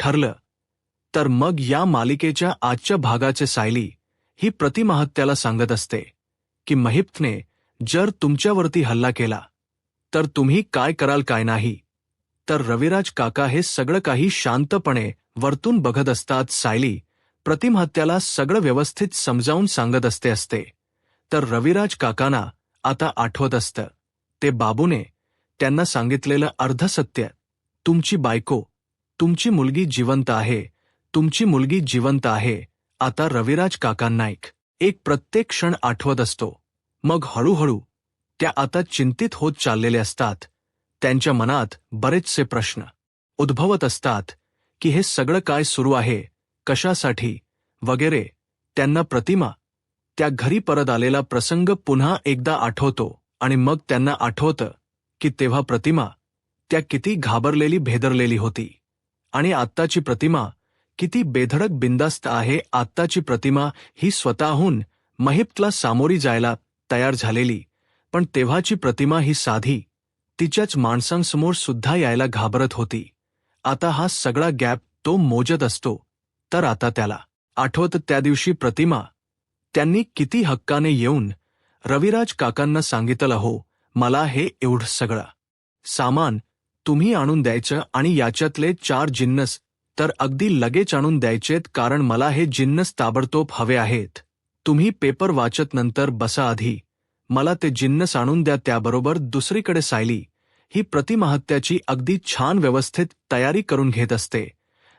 ठरलं. तर मग या मालिकेच्या आजच्या भागाचे सायली ही प्रतिमाहत्याला सांगत असते की महिप्तने जर तुमच्यावरती हल्ला केला तर तुम्ही काय कराल काय नाही. तर रविराज काका हे सगळं काही शांतपणे वरतून बघत असतात. सायली प्रतिमाहत्याला सगळं व्यवस्थित समजावून सांगत असते. तर रविराज काकांना आता आठवत असतं ते बाबूने त्यांना सांगितलेलं अर्धसत्य. तुमची बायको, तुमची मुलगी जिवंत आहे, तुमची मुलगी जिवंत आहे. आता रविराज काकांना एक प्रत्येक क्षण आठवत असतो. मग हळूहळू त्या आता चिंतित होत चाललेले असतात. त्यांच्या मनात बरेचसे प्रश्न उद्भवत असतात की हे सगळं काय सुरू आहे, कशासाठी वगैरे. त्यांना प्रतिमा त्या घरी परत आलेला प्रसंग पुन्हा एकदा आठवतो आणि मग त्यांना आठवतं की तेव्हा प्रतिमा त्या किती घाबरलेली भेदरलेली होती आणि आत्ताची प्रतिमा किती बेधडक बिंदास्त आहे. आत्ताची प्रतिमा ही स्वतःहून महिप्तला सामोरी जायला तयार झालेली, पण तेव्हाची प्रतिमा ही साधी तिच्याच माणसांसमोर सुद्धा यायला घाबरत होती. आता हा सगळा गॅप तो मोजत असतो. तर आता त्याला आठवतं त्या दिवशी प्रतिमा त्यांनी किती हक्काने येऊन रविराज काकांना सांगितलं, हो मला हे एवढं सगळं सामान तुम्ही आणून द्यायचं आणि याच्यातले 4 जिन्नस तर अगदी लगेच आणून द्यायचेत, कारण मला हे जिन्नस ताबडतोब हवे आहेत. तुम्ही पेपर वाचत नंतर बसा, आधी मला ते जिन्नस आणून द्या. त्याबरोबर दुसरीकडे सायली ही प्रतिमाहत्याची अगदी छान व्यवस्थित तयारी करून घेत असते.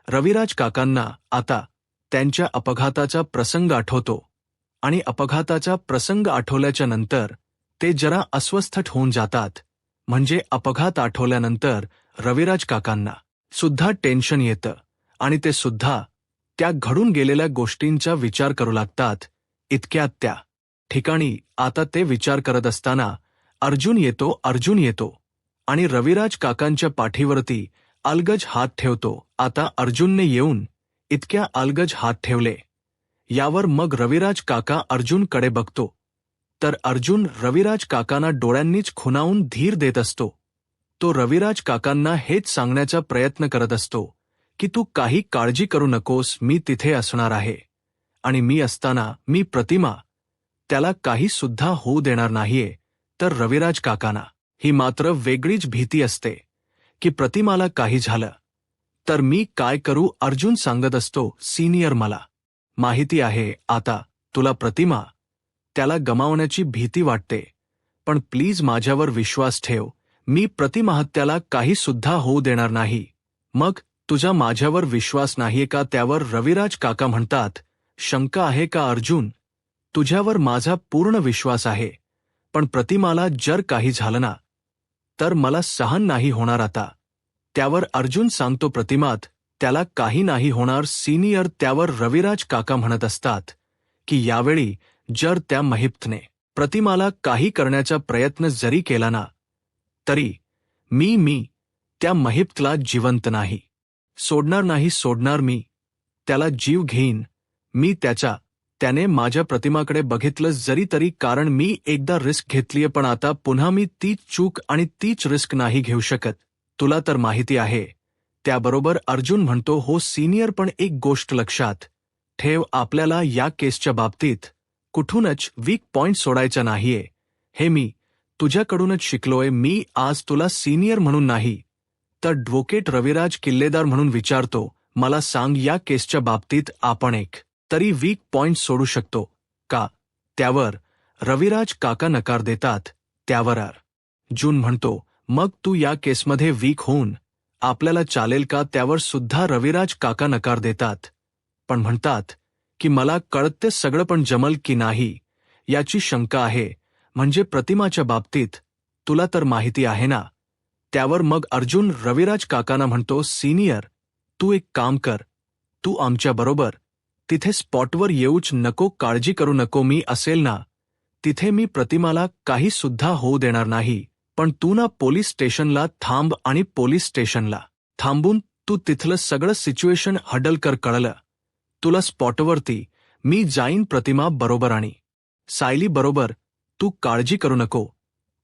रविराज काकांना आता त्यांच्या अपघाताचा प्रसंग आठवतो आणि अपघाताचा प्रसंग आठवल्याच्या नंतर ते जरा अस्वस्थ होऊन जातात. म्हणजे अपघात आठवल्यानंतर रविराज काकांना सुद्धा टेन्शन येतं आणि ते सुद्धा त्या घडून गेलेल्या गोष्टींचा विचार करू लागतात. इतक्यात त्या ठिकाणी आता ते विचार करत असताना अर्जुन येतो आणि रविराज काकांच्या पाठीवरती अलगद हात ठेवतो. आता अर्जुनने येऊन इतक्या अलगद हात ठेवले यावर मग रविराज काका अर्जुनकडे बघतो. तर अर्जुन रविराज काकांना डोळ्यांनीच खुणावून धीर देत असतो. तो रविराज काकांना हेच सांगण्याचा प्रयत्न करत असतो की तू काही काळजी करू नकोस, मी तिथे असणार आहे आणि मी असताना मी प्रतिमा त्याला काही सुद्धा होऊ देणार नाहीये. तर रविराज काकांना ही मात्र वेगळीच भीती असते की प्रतिमाला काही झालं तर मी काय करू. अर्जुन सांगत असतो, सिनियर मला माहिती आहे आता तुला प्रतिमा त्याला गमावण्याची भीती वाटते, पण प्लीज माझ्यावर विश्वास ठेव, मी प्रतिमाहत्याला काही सुद्धा होऊ देणार नाही. मग तुझा माझ्यावर विश्वास नाहीये का. त्यावर रविराज काका म्हणतात, शंका आहे का अर्जुन, तुझ्यावर माझा पूर्ण विश्वास आहे, पण प्रतिमाला जर काही झालं ना तर मला सहन नाही होणार आता. त्यावर अर्जुन सांगतो, प्रतिमात त्याला काही नाही होणार सिनियर. त्यावर रविराज काका म्हणत असतात की यावेळी जर त्या महिप्तने प्रतिमाला काही करण्याचा प्रयत्न जरी केला ना तरी मी त्या महिप्तला जिवंत नाही सोडणार, मी त्याला जीव घेईन. मी त्याने माझ्या प्रतिमाकडे बघितलं जरी तरी, कारण मी एकदा रिस्क घेतलीये, पण आता पुन्हा मी तीच चूक आणि तीच रिस्क नाही घेऊ शकत, तुला तर माहिती आहे. त्याबरोबर अर्जुन म्हणतो, हो सिनियर, पण एक गोष्ट लक्षात ठेव, आपल्याला या केसच्या बाबतीत कुठूनच वीक पॉइंट सोडायचा नाहीये. हे मी तुझ्याकडूनच शिकलोय. मी आज तुला सिनियर म्हणून नाही तर ॲडव्होकेट रविराज किल्लेदार म्हणून विचारतो, मला सांग या केसच्या बाबतीत आपण एक तरी वीक पॉइंट सोडू शकतो का. त्यावर रविराज काका नकार देतात. त्यावर अर्जुन म्हणतो, मग तू या केसमध्ये वीक होऊन आपल्याला चालेल का. त्यावर सुद्धा रविराज काका नकार देतात, पण म्हणतात की मला कळते सगळं, पण जमल की नाही याची शंका आहे. म्हणजे प्रतिमाच्या बाबतीत तुला तर माहिती आहे ना. त्यावर मग अर्जुन रविराज काकांना म्हणतो, सिनियर तू एक काम कर, तू आमच्याबरोबर तिथे स्पॉटवर येऊच नको, काळजी करू नको, मी असेल ना तिथे, मी प्रतिमाला काही सुद्धा होऊ देणार नाही. पण तू ना पोलीस स्टेशनला थांब आणि पोलीस स्टेशनला थांबून तू तिथलं सगळं सिच्युएशन हँडल कर, कळलं तुला. स्पॉटवरती मी जाईन प्रतिमा बरोबर आणि सायली बरोबर, तू काळजी करू नको,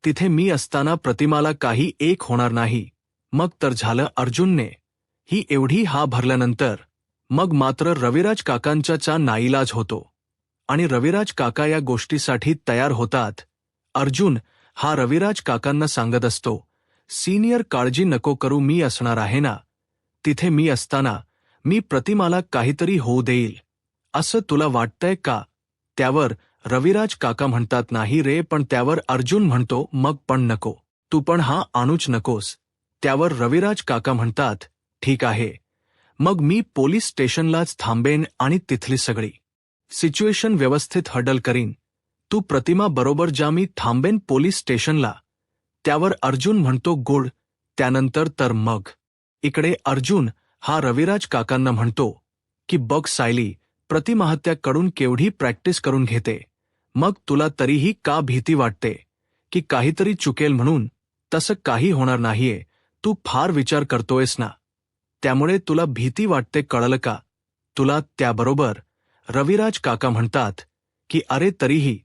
तिथे मी असताना प्रतिमाला काही एक होणार नाही. मग तर झालं. अर्जुनने ही एवढी हा भरल्यानंतर मग मात्र रविराज काकांचा नाईलाज होतो आणि रविराज काका या गोष्टीसाठी तयार होतात. अर्जुन हा रविराज काकांना सांगत असतो, सीनियर काळजी नको करू, मी असणार आहे ना तिथे, मी असताना मी प्रतिमाला काहीतरी होऊ देईल असं तुला वाटतंय का? त्यावर रविराज काका म्हणतात, नाही रे. पण त्यावर अर्जुन म्हणतो, मग पण नको, तू पण हा आणूच नकोस. त्यावर रविराज काका म्हणतात, ठीक आहे, मग मी पोलीस स्टेशनलाच थांबेन आणि तिथली सगळी सिच्युएशन व्यवस्थित हँडल करीन. तू प्रतिमा बरोबर जा, मी थांबेन पोलीस स्टेशनला. त्यावर अर्जुन म्हणतो, गुड. त्यानंतर तर मग इकडे अर्जुन हा रविराज काकांना म्हणतो की बघ सायली, प्रतिमाहत्याकडून केवढी प्रॅक्टिस करून घेते, मग तुला तरीही का भीती वाटते की काहीतरी चुकेल म्हणून? तसं काही होणार नाहीये, तू फार विचार करतोयस ना, त्यामुळे तुला भीती वाटते, कळलं का तुला? त्याबरोबर रविराज काका म्हणतात की अरे तरीही.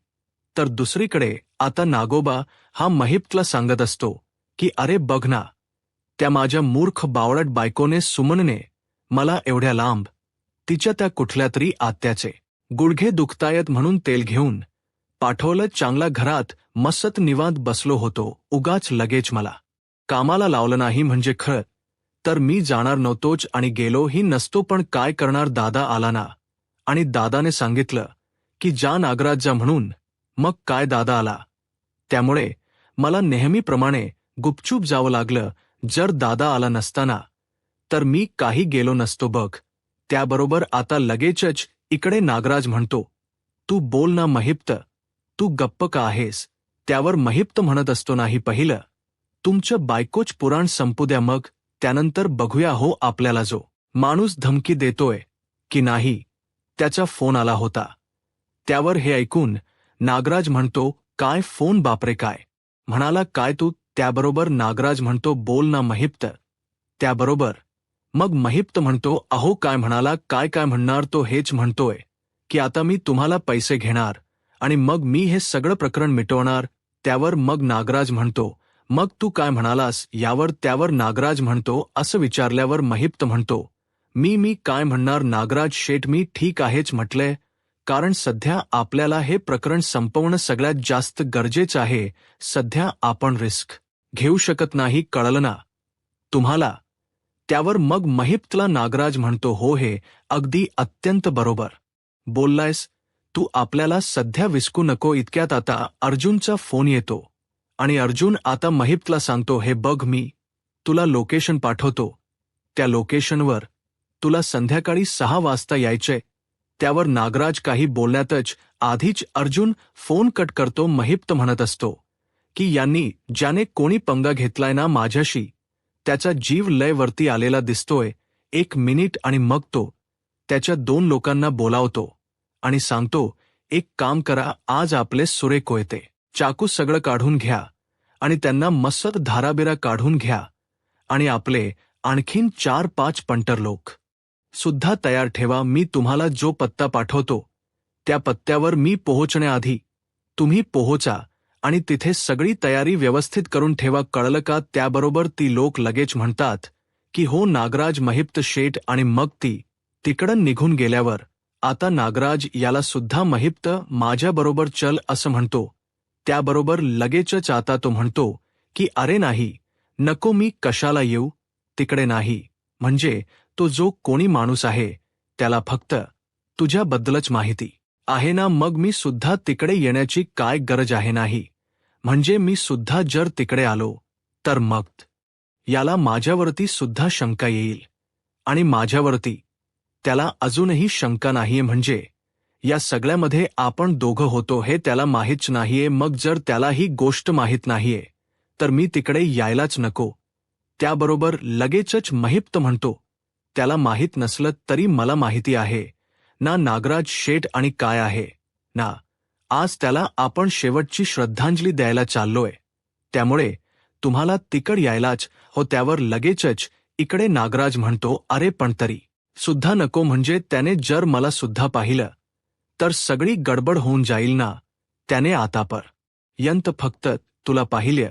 तर दुसरीकडे आता नागोबा हा महिप्तला सांगत असतो की अरे बघ ना, त्या माझ्या मूर्ख बावळट बायकोने, सुमनने मला एवढ्या लांब तिच्या त्या कुठल्या तरी आत्याचे गुडघे दुखतायत म्हणून तेल घेऊन पाठवलं. चांगला घरात मस्त निवांत बसलो होतो, उगाच लगेच मला कामाला लावलं नाही म्हणजे खरं तर मी जाणार नव्हतोच आणि गेलोही नसतो. पण काय करणार, दादा आला ना आणि दादाने सांगितलं की जा नागराज जा म्हणून. मग काय, दादा आला त्यामुळे मला नेहमीप्रमाणे गुपचूप जावं लागलं. जर दादा आला नसताना तर मी काही गेलो नसतो बघ. त्याबरोबर आता लगेचच इकडे नागराज म्हणतो, तू बोल ना महिप्त, तू गप्प का आहेस? त्यावर महिप्त म्हणत असतो, नाही, पहिलं तुमचं बायकोच पुराण संपू द्या, मग त्यानंतर बघूया हो आपल्याला जो माणूस धमकी देतोय की नाही त्याचा फोन आला होता. त्यावर हे ऐकून नागराज म्हणतो, काय फोन, बापरे, काय म्हणाला काय तू? त्याबरोबर नागराज म्हणतो, बोल ना महिप्त. त्याबरोबर मग महिप्त म्हणतो, अहो काय म्हणाला, काय काय म्हणणार, तो हेच म्हणतोय की आता मी तुम्हाला पैसे घेणार आणि मग मी हे सगळं प्रकरण मिटवणार. त्यावर मग नागराज म्हणतो, मग तू काय म्हणालास यावर? त्यावर नागराज म्हणतो, असं विचारल्यावर महिप्त म्हणतो, मी काय म्हणणार नागराज शेठ, मी ठीक आहेच म्हटलंय, कारण सध्या आपल्याला हे प्रकरण संपवणं सगळ्यात जास्त गरजेचं आहे. सध्या आपण रिस्क घेऊ शकत नाही, कळलं ना तुम्हाला? त्यावर मग महिप्तला नागराज म्हणतो, हो, हे अगदी अत्यंत बरोबर बोललायस तू, आपल्याला सध्या विसकू नको. इतक्यात आता अर्जुनचा फोन येतो आणि अर्जुन आता महिप्तला सांगतो, हे बघ, मी तुला लोकेशन पाठवतो, त्या लोकेशनवर तुला संध्याकाळी 6 वाजता यायचंय. त्यावर नागराज काही बोलण्यातच आधीच अर्जुन फोन कट करतो. महिप्त म्हणत असतो की यांनी ज्याने कोणी पंगा घेतलाय ना माझ्याशी, त्याचा जीव लय वरती आलेला दिसतोय. 1 मिनिट आणि मग तो त्याच्या 2 लोकांना बोलावतो आणि सांगतो, एक काम करा, आज आपले सुरे कोयते चाकू सगळं काढून घ्या आणि त्यांना मस्त धाराबिरा काढून घ्या आणि आपले आणखीन 4-5 पंटर लोक सुद्धा तयार ठेवा. मी तुम्हाला जो पत्ता पाठवतो त्या पत्त्यावर मी पोहोचण्याआधी तुम्ही पोहोचा आणि तिथे सगळी तयारी व्यवस्थित करून ठेवा, कळलं का? त्याबरोबर ती लोक लगेच म्हणतात की हो नागराज, महिप्त शेठ. आणि मग ती तिकडं निघून गेल्यावर आता नागराज याला सुद्धा महिप्त माझ्याबरोबर चल असं म्हणतो. त्याबरोबर लगेचच आता तो म्हणतो की अरे नाही, नको, मी कशाला येऊ तिकडे, नाही, म्हणजे तो जो कोणी माणूस आहे त्याला फक्त तुझ्याबद्दलच माहिती आहे ना, मग मी सुद्धा तिकडे येण्याची काय गरज आहे? नाही, म्हणजे मी सुद्धा जर तिकडे आलो तर मग याला माझ्यावरती सुद्धा शंका येईल आणि माझ्यावरती त्याला अजूनही शंका नाहीये, म्हणजे या सगळ्यामध्ये आपण दोघं होतो हे त्याला माहीतच नाहीये. मग जर त्याला ही गोष्ट माहीत नाहीये तर मी तिकडे यायलाच नको. त्याबरोबर लगेचच महिप्त म्हणतो, त्याला माहीत नसलं तरी मला माहिती आहे ना नागराज शेठ, आणि काय आहे ना, आज त्याला आपण शेवटची श्रद्धांजली द्यायला चाललोय, त्यामुळे तुम्हाला तिकड यायलाच हो. त्यावर लगेचच इकडे नागराज म्हणतो, अरे पण तरी सुद्धा नको, म्हणजे त्याने जर मला सुद्धा पाहिलं तर सगळी गडबड होऊन जाईल ना. त्याने आतापर्यंत फक्त तुला पाहिलं,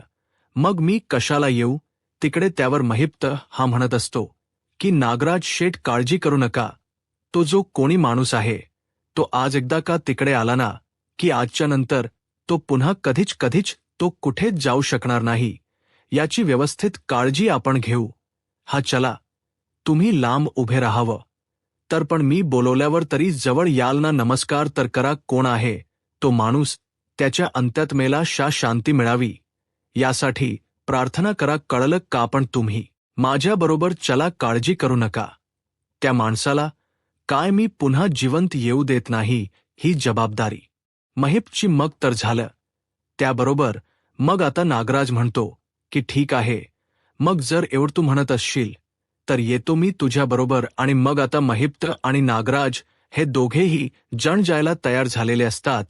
मग मी कशाला येऊ तिकडे? त्यावर महिप्त हा म्हणत असतो की नागराज शेठ काळजी करू नका, तो जो कोणी माणूस आहे तो आज एकदा का तिकडे आला ना की आजच्या नंतर तो पुन्हा कधीच तो कुठेच जाऊ शकणार नाही, याची व्यवस्थित काळजी आपण घेऊ. हा चला, तुम्ही लांब उभे राहावं. तर पण मी बोलवल्यावर तरी जवळ याल ना. नमस्कार तर करा. कोण आहे तो माणूस, त्याच्या अंत्यात मेला शांती मिळावी यासाठी प्रार्थना करा. कळलं का? पण तुम्ही माझ्याबरोबर चला, काळजी करू नका. त्या माणसाला काय मी पुन्हा जिवंत येऊ देत नाही, ही जबाबदारी महिपची. मग तर झालं. त्याबरोबर मग आता नागराज म्हणतो की ठीक आहे, मग जर एवढं तू म्हणत असशील तर येतो मी तुझ्याबरोबर. आणि मग आता महिप्त आणि नागराज हे दोघेही जण जायला तयार झालेले असतात.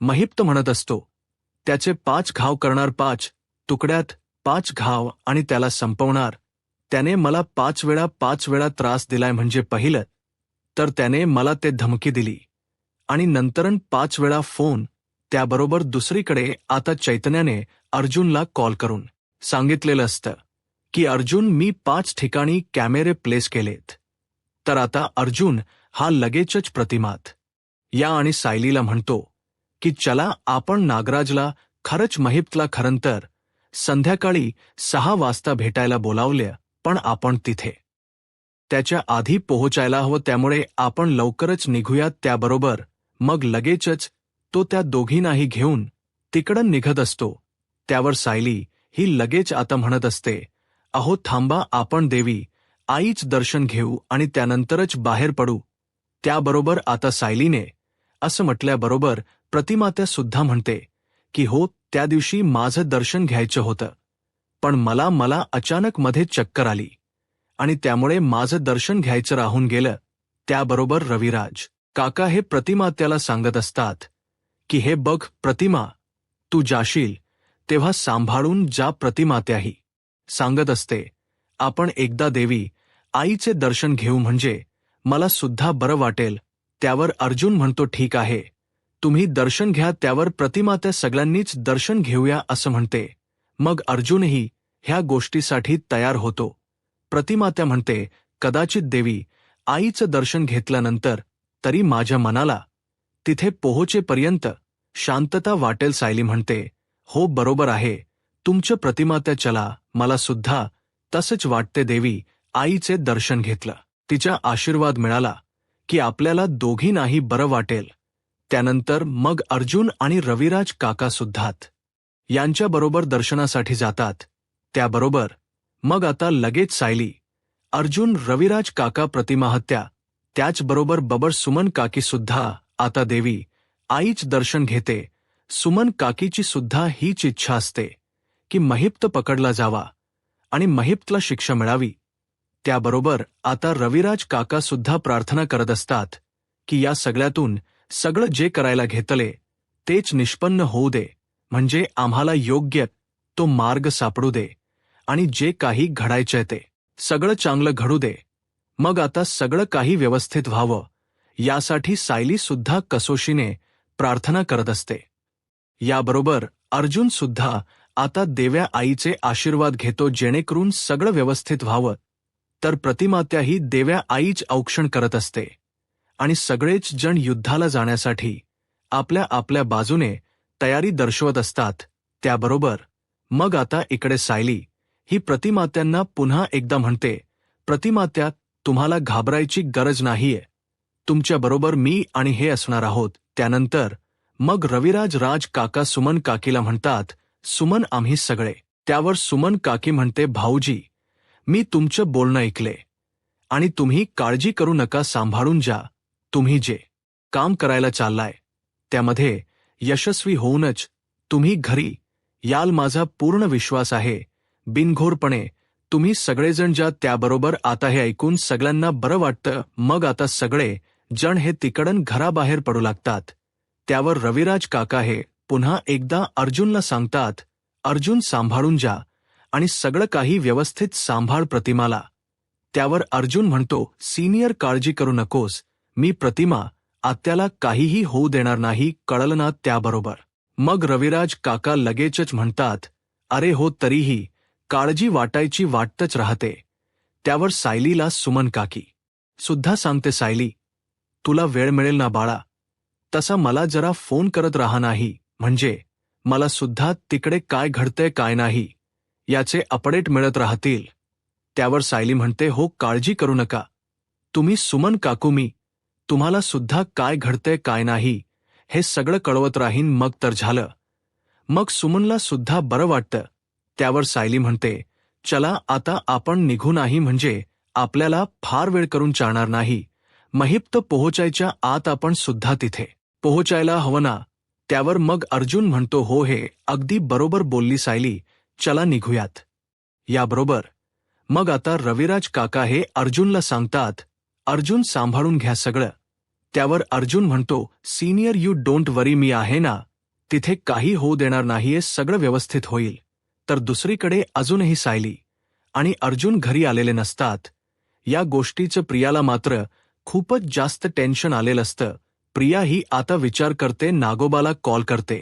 महिप्त म्हणत असतो, त्याचे 5 घाव करणार, 5 तुकड्यात 5 घाव, आणि त्याला संपवणार. त्याने मला 5 वेळा त्रास दिलाय. म्हणजे पहिलं तर त्याने मला ते धमकी दिली आणि नंतरन 5 वेळा फोन. त्याबरोबर दुसरीकडे आता चैतन्याने अर्जुनला कॉल करून सांगितलेलं असतं की अर्जुन, मी 5 ठिकाणी कॅमेरे प्लेस केलेत. तर आता अर्जुन हा लगेचच प्रतिमात या आणि सायलीला म्हणतो की चला, आपण नागराजला खरंच महिप्तला खरंतर संध्याकाळी 6 वाजता भेटायला बोलावलं, पण आपण तिथे त्याच्या आधी पोहोचायला हवं. त्यामुळे आपण लवकरच निघूयात. त्याबरोबर मग लगेचच तो त्या दोघींनाही घेऊन तिकडं निघत असतो. त्यावर सायली ही लगेच आता म्हणत असते, अहो थांबा, आपण देवी आईच दर्शन घेऊ आणि त्यानंतरच बाहेर पडू. त्याबरोबर आता सायलीने असं म्हटल्याबरोबर प्रतिमात्या सुद्धा म्हणते की हो, त्या दिवशी माझं दर्शन घ्यायचं होतं, पण मला अचानक मध्ये चक्कर आली आणि त्यामुळे माझं दर्शन घ्यायचं राहून गेलं. त्याबरोबर रविराज काका हे प्रतिमात्याला सांगत असतात की हे बघ प्रतिमा, तू जाशील तेव्हा सांभाळून जा. प्रतिमात्याही सांगत असते, आपण एकदा देवी आईचे दर्शन घेऊ, म्हणजे मला सुद्धा बरं वाटेल. त्यावर अर्जुन म्हणतो ठीक आहे, तुम्ही दर्शन घ्या. त्यावर प्रतिमात्या सगळ्यांनीच दर्शन घेऊया असं म्हणते. मग अर्जुनही ह्या गोष्टीसाठी तयार होतो. प्रतिमात्या म्हणते, कदाचित देवी आईचं दर्शन घेतल्यानंतर तरी माझ्या मनाला तिथे पोहोचेपर्यंत शांतता वाटेल. सायली म्हणते, हो बरोबर आहे तुमचं प्रतिमात्या, चला, मला सुद्धा तसंच वाटते. देवी आईचे दर्शन घेतलं, तिचा आशीर्वाद मिळाला की आपल्याला दोघींनाही बरं वाटेल. त्यानंतर मग अर्जुन आणि रविराज काका सुद्धात यांच्याबरोबर दर्शनासाठी जातात. त्याबरोबर मग आता लगेच सायली, अर्जुन, रविराज काका, प्रतिमाहत्या, त्याचबरोबर बबर सुमन काकी सुद्धा आता देवी आईच दर्शन घेते. सुमन काकीची सुद्धा हीच इच्छा असते की महिप्त पकडला जावा आणि महिप्तला शिक्षा मिळावी. त्याबरोबर आता रविराज काका सुद्धा प्रार्थना करत असतात की या सगळ्यातून सगळं जे करायला घेतले तेच निष्पन्न होऊ दे, म्हणजे आम्हाला योग्य तो मार्ग सापडू दे आणि जे काही घडायचंय ते सगळं चांगलं घडू दे. मग आता सगळं काही व्यवस्थित व्हावं यासाठी सायली सुद्धा कसोशीने प्रार्थना करत असते. याबरोबर अर्जुन सुद्धा आता देव्या आईचे आशीर्वाद घेतो जेणेकरून सगळं व्यवस्थित व्हावं. तर प्रतिमात्याही देव्या आईच औक्षण करत असते आणि सगळेच जण युद्धाला जाण्यासाठी आपल्या आपल्या बाजूने तयारी दर्शवत असतात. त्याबरोबर मग आता इकडे सायली ही प्रतिमात्यांना पुन्हा एकदा म्हणते, प्रतिमात्या, तुम्हाला घाबरायची गरज नाहीये, तुमच्याबरोबर मी आणि हे असणार आहोत. त्यानंतर मग रविराज राज काका सुमन काकीला म्हणतात, सुमन, आम्ही सगळे. त्यावर सुमन काकी म्हणते, भाऊजी, मी तुमचं बोलणं ऐकले आणि तुम्ही काळजी करू नका, सांभाळून जा. तुम्ही जे काम करायला चाललाय त्यामध्ये यशस्वी होऊनच तुम्ही घरी याल, माझा पूर्ण विश्वास आहे. बिनघोरपणे तुम्ही सगळेजण जा. त्याबरोबर आता हे ऐकून सगळ्यांना बरं वाटतं. मग आता सगळे जण हे तिकडन घराबाहेर पडू लागतात. त्यावर रविराज काका हे पुन्हा एकदा अर्जुनला सांगतात, अर्जुन, सांभाळून जा आणि सगळं काही व्यवस्थित सांभाळ प्रतिमाला. त्यावर अर्जुन म्हणतो, सिनियर, काळजी करू नकोस, मी प्रतिमा आत्याला काहीही होऊ देणार नाही, कळलं ना. त्याबरोबर मग रविराज काका लगेचच म्हणतात, अरे हो, तरीही काळजी वाटायची वाटतच राहते. त्यावर सायलीला सुमन काकी सुद्धा सांगते, सायली, तुला वेळ मिळेल ना बाळा, तसा मला जरा फोन करत राहा, नाही म्हणजे मला सुद्धा तिकडे काय घडतंय काय नाही याचे अपडेट मिळत राहतील. त्यावर सायली म्हणते, हो काळजी करू नका तुम्ही सुमन काकू, मी तुम्हाला सुद्धा काय घडतंय काय नाही हे सगळं कळवत राहीन, मग तर झालं. मग सुमनला सुद्धा बरं वाटतं. त्यावर सायली म्हणते, चला आता आपण निघू, नाही म्हणजे आपल्याला फार वेळ करून चालणार नाही, महिप्त पोहोचायच्या आत आपण सुद्धा तिथे पोहोचायला हवं ना. त्यावर मग अर्जुन म्हणतो, हो हे अगदी बरोबर बोलली सायली, चला निघूयात. याबरोबर मग आता रविराज काका हे अर्जुनला सांगतात, अर्जुन सांभाळून घ्या सगळं. त्यावर अर्जुन म्हणतो, सिनियर यू डोंट वरी, मी आहे ना, तिथे काही होऊ देणार नाहीये, सगळं व्यवस्थित होईल. तर दुसरीकडे अजूनही सायली आणि अर्जुन घरी आलेले नसतात. या गोष्टीचं प्रियाला मात्र खूपच जास्त टेन्शन आलेलं असतं. प्रिया ही आता विचार करते, नागोबाला कॉल करते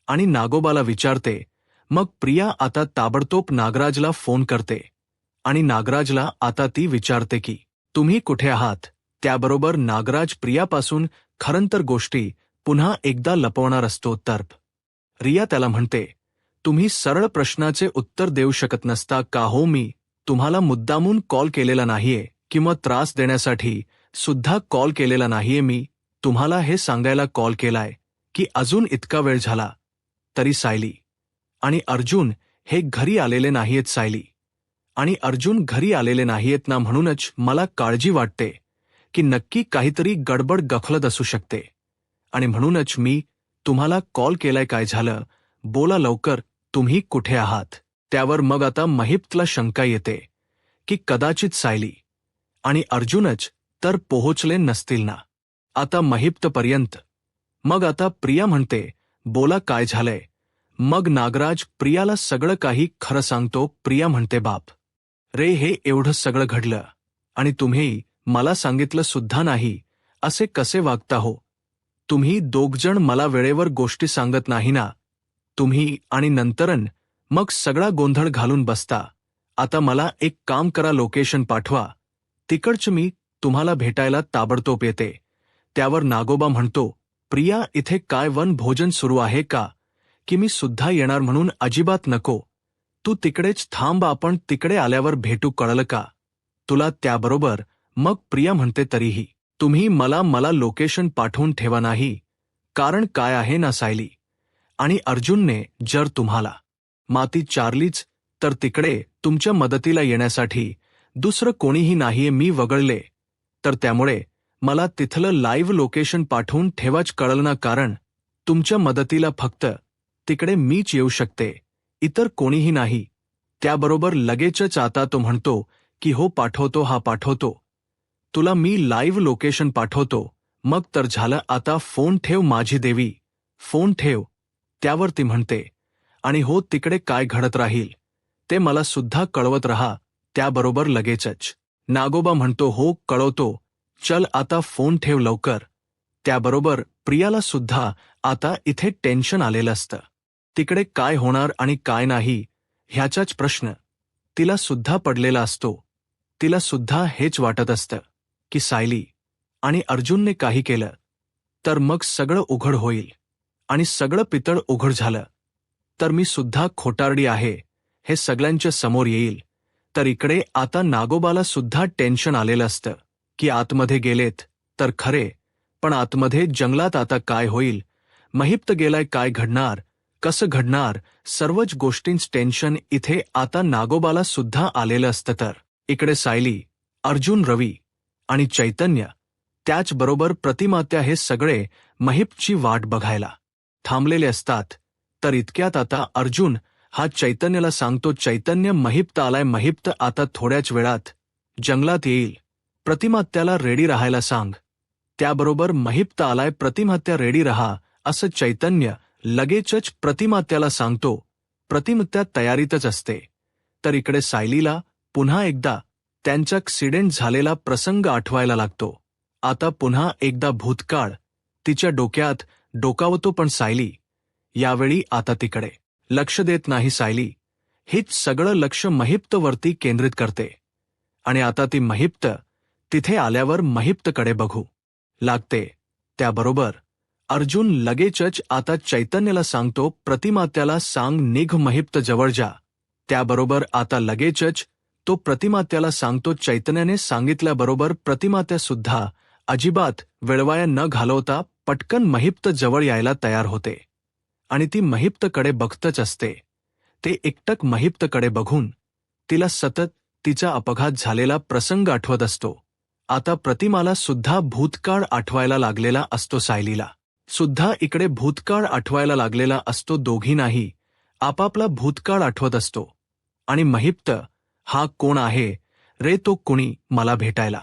आणि नागोबाला विचारते. मग प्रिया आता ताबडतोब नागराजला फोन करते आणि नागराजला आता ती विचारते की तुम्ही कुठे आहात. त्याबरोबर नागराज प्रियापासून खरंतर गोष्टी पुन्हा एकदा लपवणार असतो. तर रिया त्याला म्हणते, तुम्ही सरळ प्रश्नाचे उत्तर देऊ शकत नसता का हो, मी तुम्हाला मुद्दामून कॉल केलेला नाहीये किंवा त्रास देण्यासाठी सुद्धा कॉल केलेला नाहीये, मी तुम्हाला हे सांगायला कॉल केलाय की अजून इतका वेळ झाला तरी सायली आणि अर्जुन हे घरी आलेले नाहीयेत. सायली आणि अर्जुन घरी आलेले नाहीयेत ना, म्हणूनच मला काळजी वाटते की नक्की काहीतरी गडबड गफलत असू शकते आणि म्हणूनच मी तुम्हाला कॉल केलाय. काय झालं, बोला लवकर, तुम्ही कुठे आहात. त्यावर मग आता महिप्तला शंका येते की कदाचित सायली आणि अर्जुनच तर पोहोचले नसतील ना आता महिप्तपर्यंत. मग आता प्रिया म्हणते, बोला काय झालंय. मग नागराज प्रियाला सगळं काही खरं सांगतो. प्रिया म्हणते, बाप रे, हे एवढं सगळं घडलं आणि तुम्ही मला सांगितलं सुद्धा नाही, असे कसे वागता हो. तुम्ही दोघजण मला वेळेवर गोष्टी सांगत नाही ना तुम्ही, आणि नंतरन मग सगळा गोंधळ घालून बसता. आता मला एक काम करा, लोकेशन पाठवा, तिकडचं मी तुम्हाला भेटायला ताबडतोब येते. त्यावर नागोबा म्हणतो, प्रिया इथे काय वन भोजन सुरू आहे का की मी सुद्धा येणार, म्हणून अजिबात नको, तू तिकडेच थांब, आपण तिकडे आल्यावर भेटू, कळलं का तुला. त्याबरोबर मग प्रिया म्हणते, तरीही तुम्ही मला लोकेशन पाठवून ठेवा, नाही कारण काय आहे ना सायली आणि अर्जुनने जर तुम्हाला माती चारलीच तर तिकडे तुमच्या मदतीला येण्यासाठी दुसरं कोणीही नाहीये, मी वगळले तर त्यामुळे मला तिथलं लाईव्ह लोकेशन पाठवून ठेवाच, कळलं ना, कारण तुमच्या मदतीला फक्त तिकडे मीच येऊ शकते, इतर कोणीही नाही. त्याबरोबर लगेचच आता तो म्हणतो की हो पाठवतो, हा पाठवतो, तुला मी लाईव्ह लोकेशन पाठवतो. मग तर झालं, आता फोन ठेव माझी देवी, फोन ठेव. त्यावर ती म्हणते, आणि हो तिकडे काय घडत राहील ते मला सुद्धा कळवत रहा. त्याबरोबर लगेचच नागोबा म्हणतो, हो कळवतो, चल आता फोन ठेव लवकर. त्याबरोबर प्रियाला सुद्धा आता इथे टेन्शन आलेलं असतं. तिकडे काय होणार आणि काय नाही ह्याचाच प्रश्न तिला सुद्धा पडलेला असतो. तिला सुद्धा हेच वाटत असतं की सायली आणि अर्जुनने काही केलं तर मग सगळं उघड होईल आणि सगळं पितळ उघड झालं तर मी सुद्धा खोटारडी आहे हे सगळ्यांच्या समोर येईल. तर इकडे आता नागोबाला सुद्धा टेन्शन आलेलं असतं की आतमध्ये गेलेत तर खरे, पण आतमध्ये जंगलात आता काय होईल, महिप्त गेलाय, काय घडणार, कसं घडणार, सर्वच गोष्टींच टेन्शन इथे आता नागोबाला सुद्धा आलेलं असतं. तर इकडे सायली, अर्जुन, रवी आणि चैतन्य, त्याचबरोबर प्रतिमात्या हे सगळे महिप्तची वाट बघायला थांबलेले असतात. तर इतक्यात आता अर्जुन हा चैतन्यला सांगतो, चैतन्य महिप्त आलाय, महिप्त आता थोड्याच वेळात जंगलात येईल, प्रतिमात्याला रेडी राहायला सांग. त्याबरोबर महिप्त आलाय, प्रतिमात्या रेडी रहा, असं चैतन्य लगेचच प्रतिमात्याला सांगतो. प्रतिमात्या तयारीतच असते. तर इकडे सायलीला पुन्हा एकदा त्यांचा ॲक्सिडेंट झालेला प्रसंग आठवायला लागतो. आता पुन्हा एकदा भूतकाळ तिच्या डोक्यात डोकावतो, पण सायली यावेळी आता तिकडे लक्ष देत नाही. सायली हेच सगळं लक्ष महिप्तवरती केंद्रित करते आणि आता ती महिप्त तिथे आल्यावर महिप्तकडे बघू लागते. त्याबरोबर अर्जुन लगेचच आता चैतन्याला सांगतो, प्रतिमा त्याला सांग निघ महिप्त जवळ जा. त्याबरोबर आता लगेचच तो प्रतिमा त्याला सांगतो. चैतन्याने सांगितल्याबरोबर प्रतिमात्या सुद्धा अजिबात वेळवाया न घालवता पटकन महिप्त जवळ यायला तयार होते आणि ती महिप्तकडे बघतच असते. ते एकटक महिप्तकडे बघून तिला सतत तिचा अपघात झालेला प्रसंग आठवत असतो. आता प्रतिमाला सुद्धा भूतकाळ आठवायला लागलेला असतो. सायलीला सुद्धा इकडे भूतकाळ आठवायला लागलेला असतो. दोघींनाही आपापला भूतकाळ आठवत असतो. आणि महिप्त हा कोण आहे रे, तो कुणी मला भेटायला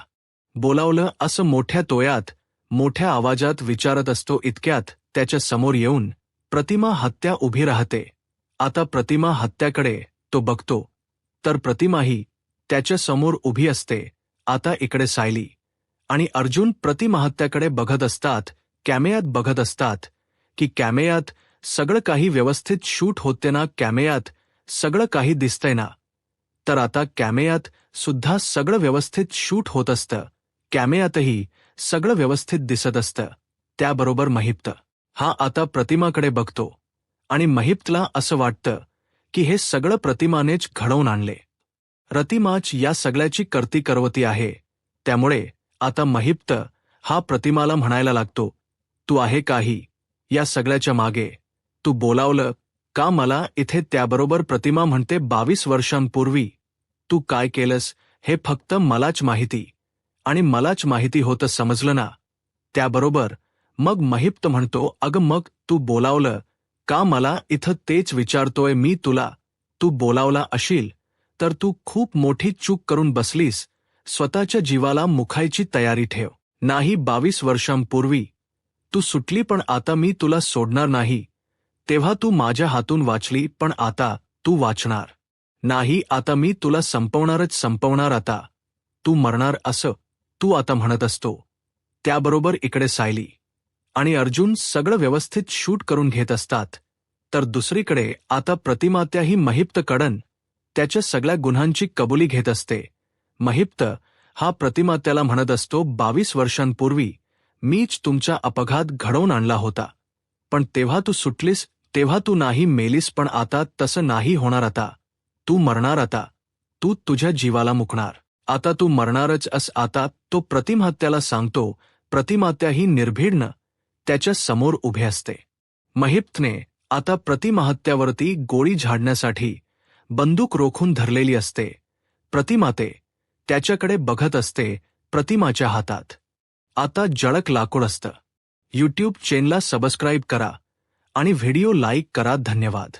बोलावलं असं मोठ्या तोयात मोठ्या आवाजात विचारत असतो. इतक्यात त्याच्या समोर येऊन प्रतिमा हत्या उभी राहते. आता प्रतिमा हत्याकडे तो बघतो तर प्रतिमाही त्याच्या समोर उभी असते. आता इकडे सायली आणि अर्जुन प्रतिमाहत्याकडे बघत असतात. कॅमेऱ्यात बघत असतात की कॅमेऱ्यात सगळं काही व्यवस्थित शूट होते ना, कॅमेऱ्यात सगळं काही दिसतंय ना. तर आता कॅमेऱ्यात सुद्धा सगळं व्यवस्थित शूट होत असतं. कॅमेऱ्यातही सगळं व्यवस्थित दिसत असतं. त्याबरोबर महिप्त हा आता प्रतिमाकडे बघतो आणि महिप्तला असं वाटतं की हे सगळं प्रतिमानेच घडवून आणले. प्रतिमाच या सगळ्याची करती करवती आहे. त्यामुळे आता महिप्त हा प्रतिमाला म्हणायला लागतो, तू आहे काही या सगळ्याच्या मागे, तू बोलावलं का मला इथे. त्याबरोबर प्रतिमा म्हणते, 22 वर्षांपूर्वी तू काय केलंस हे फक्त मलाच माहिती आणि मलाच माहिती होतं, समजलं ना. त्याबरोबर मग महिप्त म्हणतो, अगं मग तू बोलावलं का मला इथं, तेच विचारतोय मी तुला. तू बोलावला अशील तर तू खूप मोठी चूक करून बसलीस. स्वतःच्या जीवाला मुखायची तयारी ठेव. नाही 22 वर्षांपूर्वी तू सुटली, पण आता मी तुला सोडणार नाही. तेव्हा तू माझ्या हातून वाचली, पण आता तू वाचणार नाही. आता मी तुला संपवणार. आता तू मरणार असं तू आता म्हणत असतो. त्याबरोबर इकडे सायली आणि अर्जुन सगळं व्यवस्थित शूट करून घेत असतात. तर दुसरीकडे आता प्रतिमात्याही महिप्तकडून त्याच्या सगळ्या गुन्ह्यांची कबुली घेत असते. महिप्त हा प्रतिमात्याला म्हणत असतो, 22 वर्षांपूर्वी मीच तुमचा अपघात घडवून आणला होता, पण तेव्हा तू सुटलीस, तेव्हा तू नाही मेलीस, पण आता तसं नाही होणार. आता तू मरणार. आता तू तुझ्या जीवाला मुकणार. आता तू मरणारच अस. आता तो प्रतिमात्याला सांगतो. प्रतिमात्याही निर्भीडनं त्याच्या समोर उभे असते. महिप्तने आता प्रतिमाहत्यावरती गोळी झाडण्यासाठी बंदूक रोखून धरलेली असते. प्रतिमाते त्याच्याकडे बघत असते. प्रतिमाच्या हातात आता जळक लाकूड असतं. यूट्यूब चॅनलला सबस्क्राईब करा आणि व्हिडिओ लाईक करा. धन्यवाद.